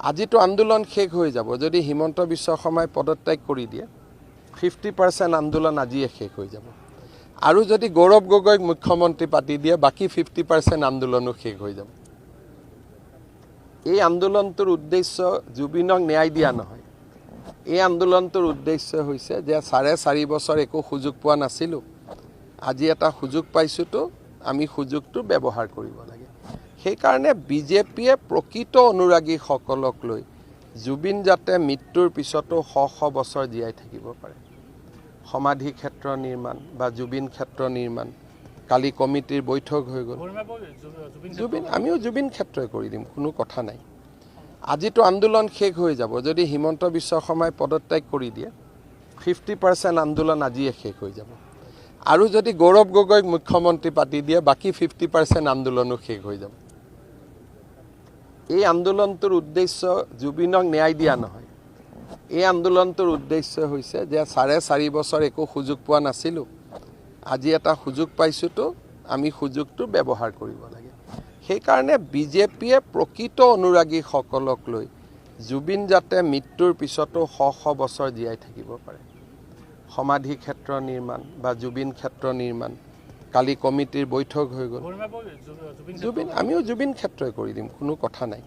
আজিতো আন্দোলন শেষ হৈ যাব যদি হিমন্ত বিশ্ব শৰ্মাই পদত্যাগ কৰি দিয়ে 50% আন্দোলন আজিয়ে শেষ হৈ যাব আৰু যদি গৌৰৱ গগৈক মুখ্যমন্ত্ৰী পাতি দিয়ে বাকি 50% আন্দোলনো শেষ হৈ যাব এই আন্দোলনটোৰ উদ্দেশ্য জুবিনক ন্যায় দিয়া নহয় এই আন্দোলনটোৰ উদ্দেশ্য হৈছে যে 4.5 বছৰ একো সুযোগ পোৱা নাছিলো আজি এটা সুযোগ পাইছো তো আমি সুযোগটো ব্যৱহাৰ কৰিব লাগে সেই কাৰণে বিজেপিয়ে প্ৰকৃত অনুৰাগী সকলক লৈ জুবিন যাতে মৃত্যুৰ পিছতো শ বছৰ জীয়াই থাকিব পাৰে সমাধি ক্ষেত্ৰ নিৰ্মাণ বা জুবিন ক্ষেত্ৰ নিৰ্মাণ কালি কমিটিৰ বৈঠক হৈ গ'ল জুবিন আমিও জুবিন ক্ষেত্ৰই কৰি দিম কোনো কথা নাই আজিতো আন্দোলন শেষ হৈ যাব যদি হিমন্ত বিশ্ব শৰ্মাই পদত্যাগ কৰি দিয়ে 50% আন্দোলন আজিয়ে শেষ হৈ যাব আৰু যদি গৌৰৱ গগৈক মুখ্যমন্ত্ৰী পাতি দিয়ে বাকি 50% আন্দোলনো শেষ হৈ যাব এই আন্দোলনটোৰ উদ্দেশ্য জুবিনক ন্যায় দিয়া নহয় এই আন্দোলনটোৰ উদ্দেশ্য হৈছে যে 4.5 বছৰ একো সুযোগ পোৱা নাছিলো আজি এটা সুযোগ পাইছো তো আমি সুযোগটো ব্যৱহাৰ কৰিব লাগে সেই কাৰণে বিজেপিয়ে প্ৰকৃত অনুৰাগী সকলক লৈ জুবিন যাতে মৃত্যুৰ পিছতো শ বছৰ জীয়াই থাকিব পাৰে সমাধি ক্ষেত্ৰ নিৰ্মাণ বা জুবিন ক্ষেত্ৰ নিৰ্মাণ কালি কমিটিৰ বৈঠক হৈ গ'ল জুবিন আমিও জুবিন ক্ষেত্ৰই কৰি দিম কোনো কথা নাই